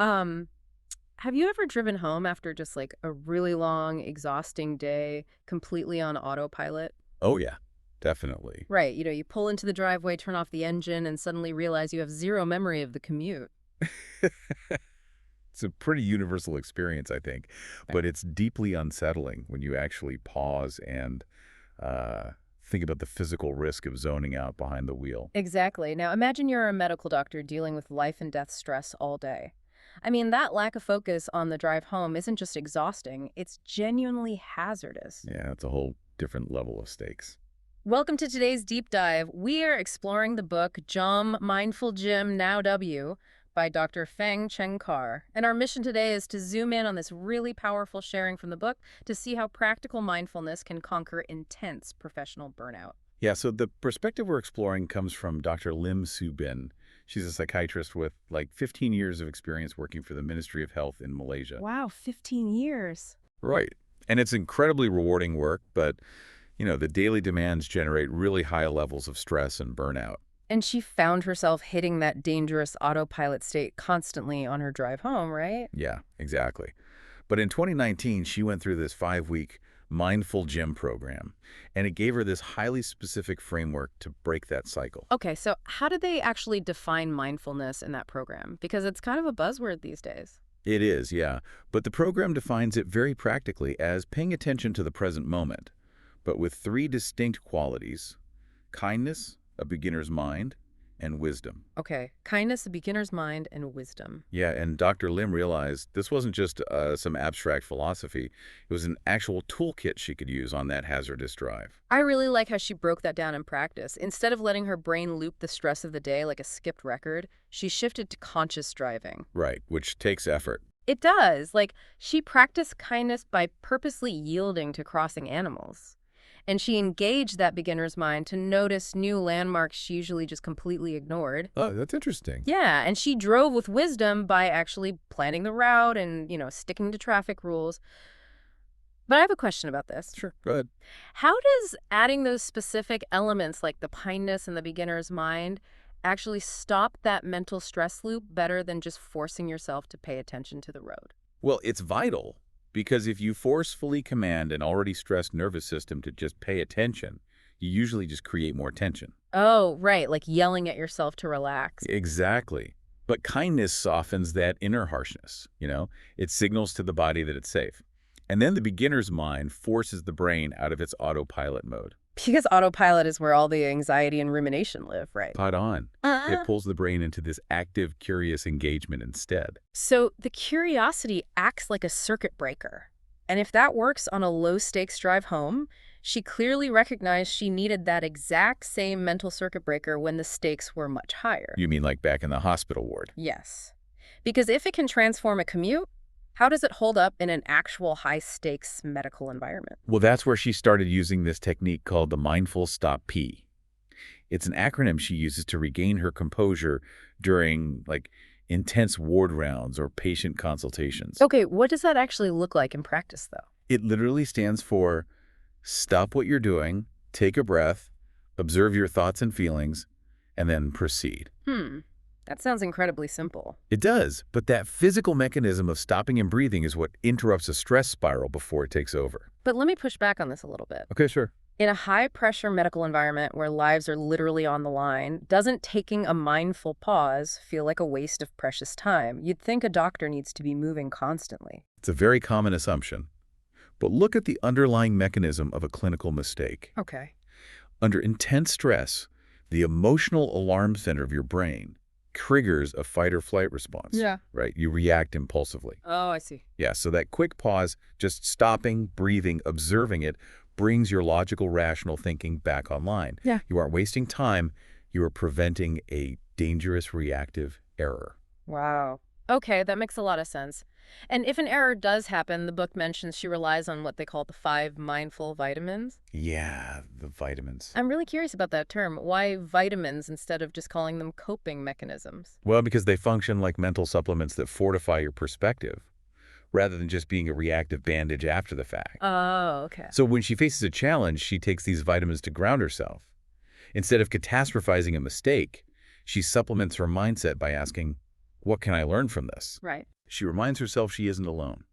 Um, have you ever driven home after just like a really long, exhausting day, completely on autopilot? Oh, yeah, definitely. Right, you pull into the driveway, turn off the engine, and suddenly realize you have zero memory of the commute. It's a pretty universal experience, I think, Right. but it's deeply unsettling when you actually pause and think about the physical risk of zoning out behind the wheel. Exactly. Now imagine you're a medical doctor dealing with life and death stress all day. I mean, that lack of focus on the drive home isn't just exhausting, it's genuinely hazardous. Yeah, it's a whole different level of stakes. Welcome to today's deep dive. We are exploring the book Jum Mindful Jim Now W by Dr. Feng Cheng Kar. And our mission today is to zoom in on this really powerful sharing from the book to see how practical mindfulness can conquer intense professional burnout. Yeah, so the perspective we're exploring comes from Dr. Lim Soo Bin. She's a psychiatrist with like 15 years of experience working for the Ministry of Health in Malaysia. Wow, 15 years. Right. And it's incredibly rewarding work, but, the daily demands generate really high levels of stress and burnout. And she found herself hitting that dangerous autopilot state constantly on her drive home, right? Yeah, exactly. But in 2019, she went through this 5-week mindful gym program, and it gave her this highly specific framework to break that cycle. Okay, so how did they actually define mindfulness in that program? Because it's kind of a buzzword these days. It is, yeah. But the program defines it very practically as paying attention to the present moment, but with 3 distinct qualities: kindness, a beginner's mind, and wisdom. Okay, kindness, a beginner's mind, and wisdom. Yeah, and Dr. Lim realized this wasn't just some abstract philosophy. It was an actual toolkit she could use on that hazardous drive. I really like how she broke that down in practice. Instead of letting her brain loop the stress of the day like a skipped record, she shifted to conscious driving. Right, which takes effort. It does. Like, she practiced kindness by purposely yielding to crossing animals. And she engaged that beginner's mind to notice new landmarks she usually just completely ignored. Oh, that's interesting. Yeah, and she drove with wisdom by actually planning the route and, sticking to traffic rules. But I have a question about this. Sure, go ahead. How does adding those specific elements like the kindness and the beginner's mind actually stop that mental stress loop better than just forcing yourself to pay attention to the road? Well, it's vital because if you forcefully command an already stressed nervous system to just pay attention, you usually just create more tension. Oh, right, like yelling at yourself to relax. Exactly. But kindness softens that inner harshness. It signals to the body that it's safe. And then the beginner's mind forces the brain out of its autopilot mode. Because autopilot is where all the anxiety and rumination live, right? Spot on. It pulls the brain into this active, curious engagement instead. So the curiosity acts like a circuit breaker. And if that works on a low-stakes drive home, she clearly recognized she needed that exact same mental circuit breaker when the stakes were much higher. You mean like back in the hospital ward? Yes. Because if it can transform a commute, how does it hold up in an actual high-stakes medical environment? Well, that's where she started using this technique called the Mindful Stop P. It's an acronym she uses to regain her composure during, intense ward rounds or patient consultations. Okay, what does that actually look like in practice, though? It literally stands for stop what you're doing, take a breath, observe your thoughts and feelings, and then proceed. That sounds incredibly simple. It does, but that physical mechanism of stopping and breathing is what interrupts a stress spiral before it takes over. But let me push back on this a little bit. Okay, sure. In a high-pressure medical environment where lives are literally on the line, doesn't taking a mindful pause feel like a waste of precious time? You'd think a doctor needs to be moving constantly. It's a very common assumption. But look at the underlying mechanism of a clinical mistake. Okay. Under intense stress, the emotional alarm center of your brain triggers a fight or flight response. Yeah. Right? You react impulsively. Oh, I see. Yeah, so that quick pause, just stopping, breathing, observing it, brings your logical, rational thinking back online. Yeah. You aren't wasting time. You are preventing a dangerous reactive error. Wow. Okay, that makes a lot of sense. And if an error does happen, the book mentions she relies on what they call the 5 mindful vitamins. Yeah, the vitamins. I'm really curious about that term. Why vitamins instead of just calling them coping mechanisms? Well, because they function like mental supplements that fortify your perspective, rather than just being a reactive bandage after the fact. Oh, okay. So when she faces a challenge, she takes these vitamins to ground herself. Instead of catastrophizing a mistake, she supplements her mindset by asking, What can I learn from this? Right. She reminds herself she isn't alone,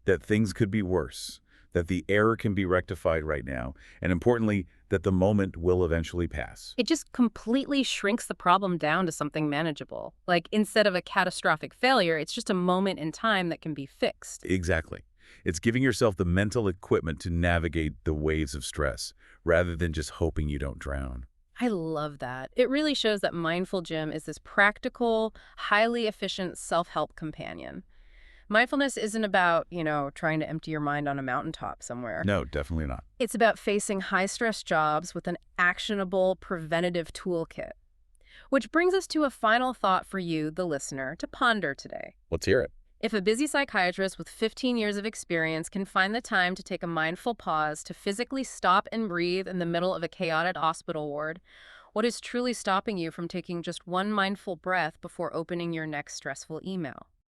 that things could be worse, that the error can be rectified right now, and importantly, that the moment will eventually pass. It just completely shrinks the problem down to something manageable. Like, instead of a catastrophic failure, it's just a moment in time that can be fixed. Exactly. It's giving yourself the mental equipment to navigate the waves of stress, rather than just hoping you don't drown. I love that. It really shows that Mindful Gym is this practical, highly efficient self-help companion. Mindfulness isn't about, trying to empty your mind on a mountaintop somewhere. No, definitely not. It's about facing high-stress jobs with an actionable, preventative toolkit. Which brings us to a final thought for you, the listener, to ponder today. Let's hear it. If a busy psychiatrist with 15 years of experience can find the time to take a mindful pause to physically stop and breathe in the middle of a chaotic hospital ward, what is truly stopping you from taking just one mindful breath before opening your next stressful email?